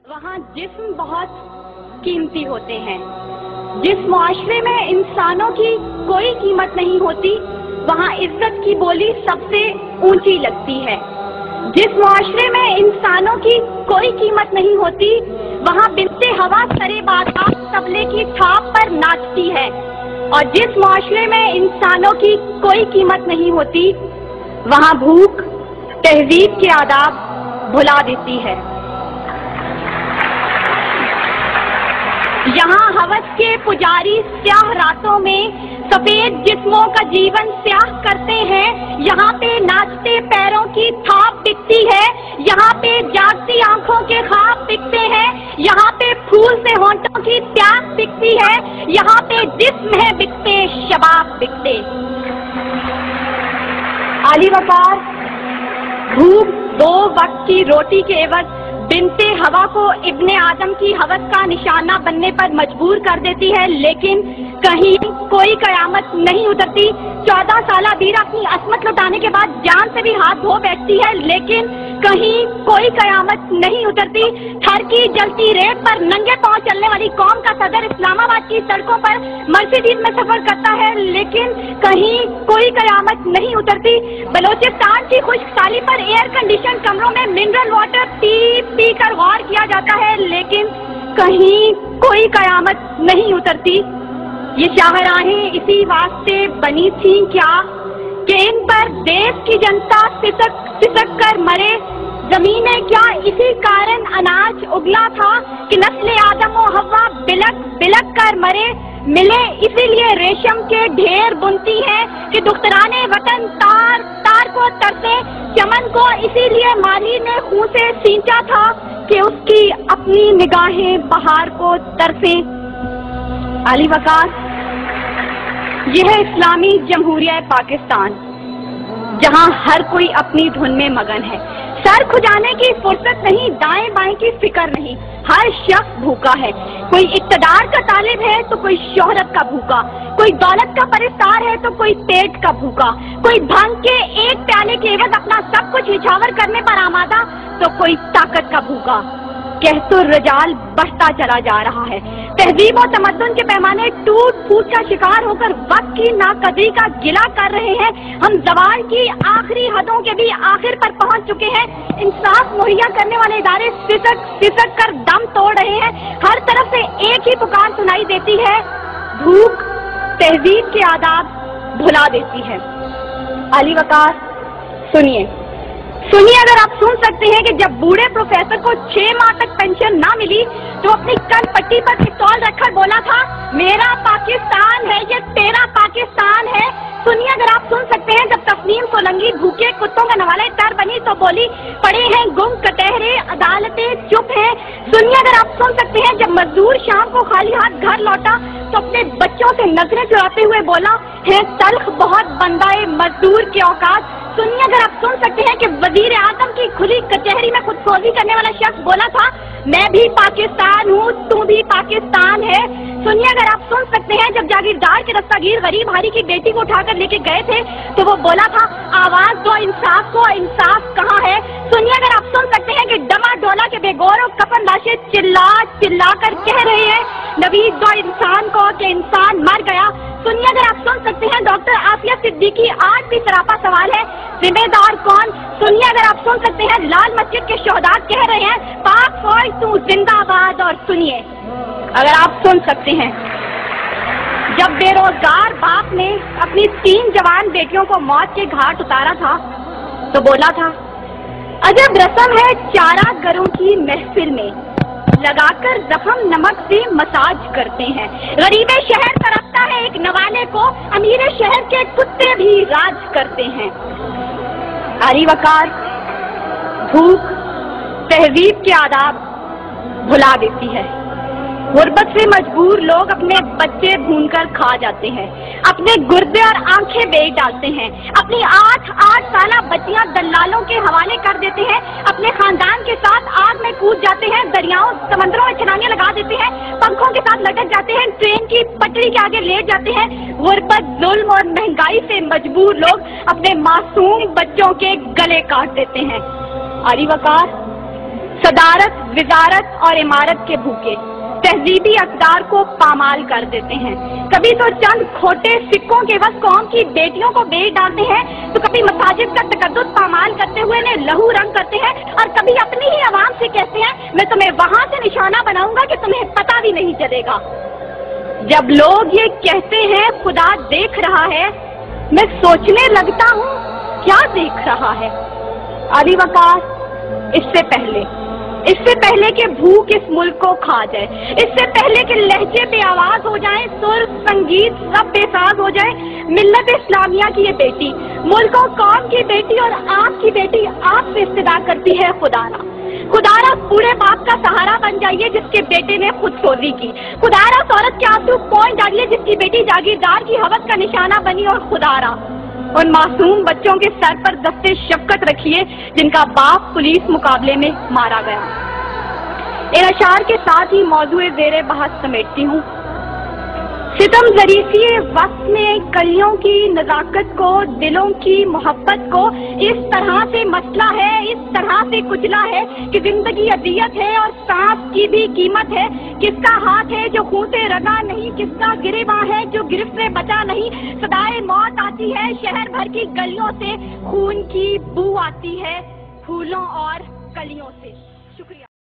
वहाँ जिस्म बहुत कीमती होते हैं। जिस मुआशरे में इंसानों की कोई कीमत नहीं होती, वहाँ इज्जत की बोली सबसे ऊंची लगती है। जिस मुआशरे में इंसानों की कोई कीमत नहीं होती, वहाँ बिनते हवा सरे बाजार तबले की थाप पर नाचती है। और जिस मुआशरे में इंसानों की कोई कीमत नहीं होती, वहाँ भूख तहजीब के आदाब भुला देती है। यहाँ हवस के पुजारी स्याह रातों में सफेद जिस्मों का जीवन स्याह करते हैं। यहाँ पे नाचते पैरों की थाप बिकती है, यहाँ पे जागती आंखों के ख्वाब बिकते हैं, यहाँ पे फूल से होंठों की प्यास बिकती है, यहाँ पे जिस्म है बिकते शबाब बिकते। आली वकार भूख 2 वक्त की रोटी के एवज बिनते हवा को इब्ने आदम की हवस का निशाना बनने पर मजबूर कर देती है, लेकिन कहीं कोई कयामत नहीं उतरती। 14 साला बीरा अपनी असमत लौटाने के बाद जान से भी हाथ धो बैठती है, लेकिन कहीं कोई कयामत नहीं उतरती। थर की जलती रेत पर नंगे पांव चलने वाली कौम का सदर इस्लामाबाद की सड़कों पर मर्सिडीज में सफर करता है, लेकिन कहीं कोई कयामत नहीं उतरती। बलोचिस्तान की खुश्क साली पर एयर कंडीशन कमरों में मिनरल वाटर पी कर गौर किया जाता है, लेकिन कहीं कोई कयामत नहीं उतरती। ये शाहराहें इसी वास्ते बनी थी क्या कि इन पर देश की जनता सिसक कर मरे। जमीनें क्या इसी कारण अनाज उगला था कि नस्ल आदम व हव्वा बिलक कर मरे। मिले इसीलिए रेशम के ढेर बुनती हैं कि दुख्तराने वतन तार को तरसे। चमन को इसीलिए माली ने खून से सींचा था कि उसकी अपनी निगाहें बहार को तरसे। आली वकार, यह है इस्लामी जमहूरिया पाकिस्तान, जहां हर कोई अपनी धुन में मगन है। सर खुजाने की फुर्सत नहीं, दाएं बाएं की फिक्र नहीं। हर शख्स भूखा है, कोई इक्तदार का तालिब है तो कोई शोहरत का भूखा, कोई दौलत का परिस्तार है तो कोई पेट का भूखा, कोई भांग के एक प्याले के एवज अपना सब कुछ निछावर करने पर आमादा तो कोई ताकत का भूखा। कहतो रजाल बढ़ता चला जा रहा है। तहजीब और तमद्दुन के पैमाने टूट फूट का शिकार होकर वक्त की नाकदरी का गिला कर रहे हैं। हम ज़वाल की आखिरी हदों के भी आखिर पर पहुंच चुके हैं। इंसाफ मुहैया करने वाले इदारे सिसक कर दम तोड़ रहे हैं। हर तरफ से एक ही पुकार सुनाई देती है, भूख तहजीब के आदाब भुला देती है। आली वकार, सुनिए, अगर आप सुन सकते हैं कि जब बूढ़े प्रोफेसर को 6 माह तक पेंशन ना मिली तो अपनी कन पट्टी पर पिस्तौल रखकर बोला था, मेरा पाकिस्तान है ये तेरा पाकिस्तान है। सुनिए, अगर आप सुन सकते हैं जब तस्नीम सोलंकी भूखे कुत्तों का नवाले तर बनी तो बोली, पड़े हैं गुम कटहरे अदालतें चुप हैं। सुनिए, अगर आप सुन सकते हैं जब मजदूर शाम को खाली हाथ घर लौटा तो अपने बच्चों से नजरें चुराते हुए बोला, है तल्ख बहुत बंदाए मजदूर के औकात। सुनिए, अगर आप सुन सकते हैं कि वजीर आजम की खुली कचहरी में खुदसोजी करने वाला शख्स बोला था, मैं भी पाकिस्तान हूँ, तू भी पाकिस्तान है। सुनिए, अगर आप सुन सकते हैं जब जागीरदार के दस्तागीर गरीब हारी की बेटी को उठाकर लेके गए थे तो वो बोला था, आवाज दो इंसाफ को, इंसाफ कहाँ है। सुनिए, अगर आप सुन सकते हैं कि डमा डोला के बेगौर और कफन लाशें चिल्ला कर कह रहे हैं, नवीद दो इंसान को कि इंसान मर गया। सुनिए, अगर आप सुन सकते हैं डॉक्टर आफिया सिद्दीकी आज भी सरापा सवाल है, जिम्मेदार कौन। सुनिए, अगर आप सुन सकते हैं लाल मस्जिद के शोहदा कह रहे हैं, पाक फौज तू जिंदाबाद। और सुनिए, अगर आप सुन सकते हैं जब बेरोजगार बाप ने अपनी 3 जवान बेटियों को मौत के घाट उतारा था तो बोला था, अजब रस्म है चारा गरों की महफिल में, लगाकर जख्म नमक से मसाज करते हैं। गरीबे शहर तरफता है एक नवाले को, अमीरे शहर के कुत्ते भी राज करते हैं। आली वकार, भूख तहजीब के आदाब भुला देती है। गुर्बत से मजबूर लोग अपने बच्चे भूनकर खा जाते हैं, अपने गुर्दे और आंखें बेच डालते हैं, अपनी 8 साला बच्चियां दलालों के हवाले कर देते हैं, अपने खानदान के साथ आग में कूद जाते हैं, दरियाओं समंदरों में छलांगे लगा देते हैं, पंखों के साथ लटक जाते हैं, ट्रेन की पटरी के आगे लेट जाते हैं। गुर्बत, जुल्म और महंगाई से मजबूर लोग अपने मासूम बच्चों के गले काट देते हैं। आली वकार, सदारत वजारत और इमारत के भूखे तहजीबी अक़दार को पामाल कर देते हैं। कभी तो चंद खोटे सिक्कों के बस कौम की बेटियों को बेच डालते हैं, तो कभी मसाजिद का तकद्दुस पामाल करते हुए इन्हें लहू रंग करते हैं, और कभी अपनी ही आवाम से कहते हैं मैं तुम्हें वहां से निशाना बनाऊंगा कि तुम्हें पता भी नहीं चलेगा। जब लोग ये कहते हैं खुदा देख रहा है, मैं सोचने लगता हूँ क्या देख रहा है। अली वकार, इससे पहले कि भूख इस मुल्क को खा जाए, इससे पहले कि लहजे पे आवाज हो जाए, सुर संगीत सब बेसाज हो जाए, मिल्लत इस्लामिया की ये बेटी, मुल्क और कौम की बेटी और आपकी बेटी आपसे इस्तदा करती है खुदारा बूढ़े बाप का सहारा बन जाइए जिसके बेटे ने खुद सोजी की। खुदारा औरत के आंसू पहुंच डालिए जिसकी बेटी जागीरदार की हवस का निशाना बनी। और खुदारा उन मासूम बच्चों के सर पर दस्ते शफकत रखिए जिनका बाप पुलिस मुकाबले में मारा गया। इन अशार के साथ ही मौजूए ज़ेरे बहस समेटती हूँ। सितम ज़रीफ़ी वक्त में कलियों की नज़ाकत को, दिलों की मोहब्बत को इस तरह से मसला है, इस तरह से कुचला है कि जिंदगी अदियत है और सांस की भी कीमत है। किसका हाथ है जो खून से रगा नहीं, किसका गिरेबां है जो गिरफ्त से बचा नहीं। सदाए मौत आती है शहर भर की गलियों से, खून की बू आती है फूलों और कलियों से।